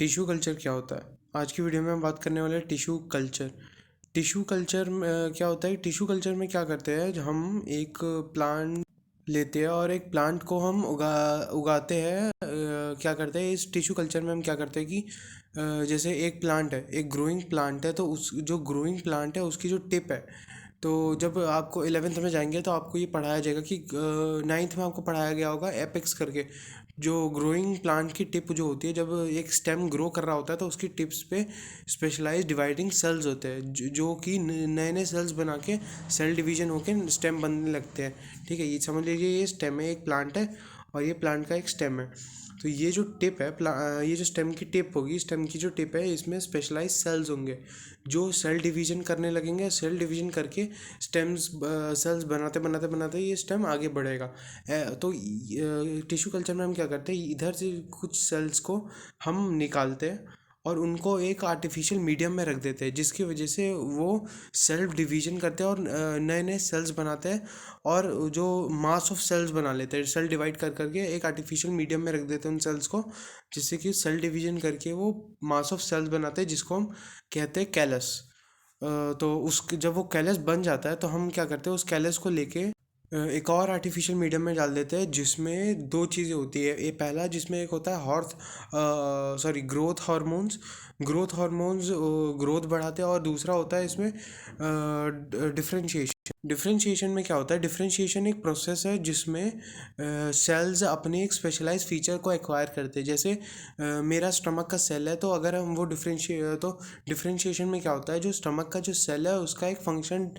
Tissue culture क्या होता है? आज की वीडियो में हम बात करने वाले हैं टिश्यू कल्चर। टिश्यू कल्चर में क्या होता है? टिश्यू कल्चर में क्या करते हैं, हम एक प्लांट लेते हैं और एक प्लांट को हम उगाते हैं। क्या करते हैं इस टिश्यू कल्चर में? हम क्या करते हैं कि जैसे एक प्लांट है, एक ग्रोइंग प्लांट है, तो उस जो ग्रोइंग प्लांट है उसकी जो टिप है, तो जब आपको 11th में जाएंगे तो आपको ये पढ़ाया जाएगा कि 9th में आपको पढ़ाया गया होगा एपेक्स करके। जो ग्रोइंग प्लांट की टिप जो होती है, जब एक स्टेम ग्रो कर रहा होता है तो उसकी टिप्स पे स्पेशलाइज्ड डिवाइडिंग सेल्स होते हैं, जो कि नए नए सेल्स बना के सेल डिवीजन होके स्टेम बनने लगते हैं। ठीक है, ये समझ लीजिए ये स्टेम है, एक प्लांट है और ये प्लांट का एक स्टेम है। तो ये जो टिप है, ये जो स्टेम की टिप होगी, स्टेम की जो टिप है, इसमें स्पेशलाइज सेल्स होंगे जो सेल डिवीजन करने लगेंगे। सेल डिवीजन करके स्टेम्स सेल्स बनाते बनाते बनाते ये स्टेम आगे बढ़ेगा। तो टिश्यू कल्चर में हम क्या करते हैं, इधर से कुछ सेल्स को हम निकालते हैं और उनको एक आर्टिफिशियल मीडियम में रख देते हैं, जिसकी वजह से वो सेल्फ डिवीजन करते हैं और नए नए सेल्स बनाते हैं और जो मास ऑफ सेल्स बना लेते हैं। सेल डिवाइड कर करके एक आर्टिफिशियल मीडियम में रख देते हैं उन सेल्स को, जिससे कि सेल डिवीजन करके वो मास ऑफ सेल्स बनाते हैं, जिसको हम कहते हैं कैलस। तो उस जब वो कैलस बन जाता है तो हम क्या करते हैं, उस कैलस को लेके एक और आर्टिफिशियल मीडियम में डाल देते हैं, जिसमें दो चीज़ें होती है। ये पहला, जिसमें एक होता है growth hormones. Growth hormones growth बढ़ाते हैं, और दूसरा होता है इसमें डिफरेंशिएशन। डिफरेंशिएशन में क्या होता है? डिफरेंशिएशन एक प्रोसेस है जिसमें सेल्स अपने एक स्पेशलाइज फीचर को एक्वायर करते हैं। जैसे मेरा स्टमक का सेल है, तो अगर हम वो डिफरेंशिएशन में क्या होता है, जो स्टमक का जो सेल है उसका एक फंक्शन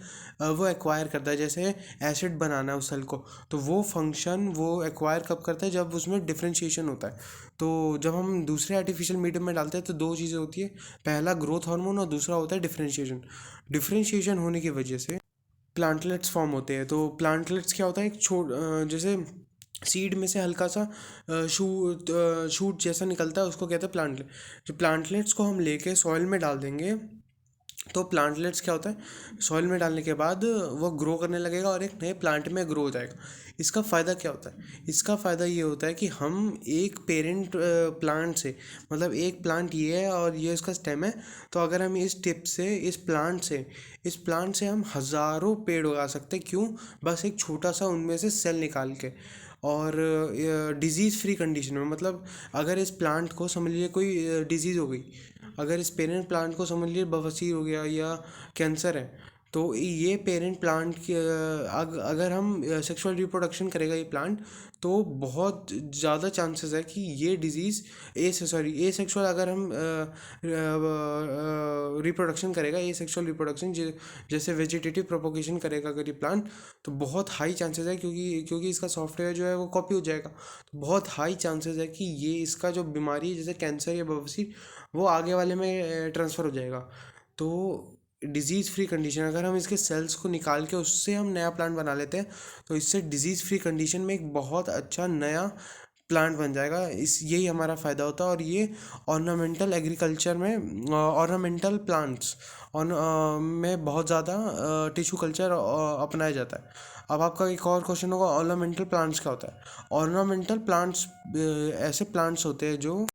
वो एक्वायर करता है। जैसे एसिड बनाना है उस सेल को, तो वो फंक्शन वो एक्वायर कब करता है? जब उसमें डिफरेंशिएशन होता है। तो जब हम दूसरे आर्टिफिशियल मीडियम में डालते हैं तो दो चीज़ें होती है, पहला ग्रोथ हार्मोन और दूसरा होता है डिफरेंशिएशन। डिफरेंशिएशन होने की वजह से प्लांटलेट्स फॉर्म होते हैं। तो प्लांटलेट्स क्या होता है, एक जैसे सीड में से हल्का सा शूट जैसा निकलता है, उसको कहते हैं प्लांटलेट। जो प्लांटलेट्स को हम लेके सॉइल में डाल देंगे, तो प्लांटलेट्स क्या होता है, सॉइल में डालने के बाद वो ग्रो करने लगेगा और एक नए प्लांट में ग्रो हो जाएगा। इसका फ़ायदा क्या होता है? इसका फ़ायदा ये होता है कि हम एक पेरेंट प्लांट से, मतलब एक प्लांट ये है और ये इसका स्टेम है, तो अगर हम इस टिप से, इस प्लांट से हम हज़ारों पेड़ उगा सकते हैं। क्यों? बस एक छोटा सा उनमें से सेल निकाल के। और डिज़ीज़ फ्री कंडीशन में, मतलब अगर इस प्लांट को समझ लीजिए कोई डिज़ीज़ हो गई, अगर इस पेरेंट प्लांट को समझ लीजिए बवासीर हो गया या कैंसर है, तो ये पेरेंट प्लांट की अगर हम सेक्सुअल रिप्रोडक्शन करेगा ये प्लांट, तो बहुत ज़्यादा चांसेस है कि ये डिज़ीज़ ए सेक्सुअल, अगर हम रिप्रोडक्शन करेगा, ए सेक्सुअल रिप्रोडक्शन जैसे वेजिटेटिव प्रोपोगेशन करेगा अगर ये प्लांट, तो बहुत हाई चांसेस है, क्योंकि इसका सॉफ्टवेयर जो है वो कॉपी हो जाएगा। तो बहुत हाई चांसेस है कि ये इसका जो बीमारी है जैसे कैंसर या बवासीर, वो आगे वाले में ट्रांसफ़र हो जाएगा। तो डिज़ीज़ फ्री कंडीशन, अगर हम इसके सेल्स को निकाल के उससे हम नया प्लांट बना लेते हैं, तो इससे डिज़ीज़ फ्री कंडीशन में एक बहुत अच्छा नया प्लांट बन जाएगा। यही हमारा फ़ायदा होता है। और ये ऑर्नामेंटल एग्रीकल्चर में, ऑर्नामेंटल प्लांट्स में बहुत ज़्यादा टिश्यू कल्चर अपनाया जाता है। अब आपका एक और क्वेश्चन होगा, ऑर्नामेंटल प्लांट्स क्या होता है? ऑर्नामेंटल प्लांट्स ऐसे प्लांट्स होते हैं जो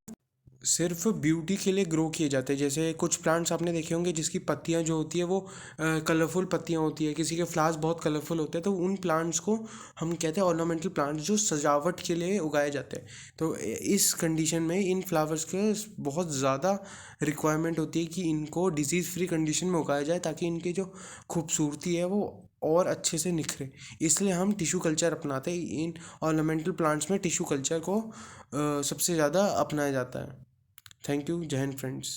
सिर्फ ब्यूटी के लिए ग्रो किए जाते हैं। जैसे कुछ प्लांट्स आपने देखे होंगे जिसकी पत्तियां जो होती है वो कलरफुल पत्तियां होती है, किसी के फ्लावर्स बहुत कलरफुल होते हैं, तो उन प्लांट्स को हम कहते हैं ऑर्नामेंटल प्लांट्स, जो सजावट के लिए उगाए जाते हैं। तो इस कंडीशन में इन फ्लावर्स के बहुत ज़्यादा रिक्वायरमेंट होती है कि इनको डिजीज़ फ्री कंडीशन में उगाया जाए, ताकि इनकी जो खूबसूरती है वो और अच्छे से निखरे। इसलिए हम टिश्यू कल्चर अपनाते हैं। इन ऑर्नामेंटल प्लांट्स में टिश्यू कल्चर को सबसे ज़्यादा अपनाया जाता है। Thank you. जय हिंद फ्रेंड्स।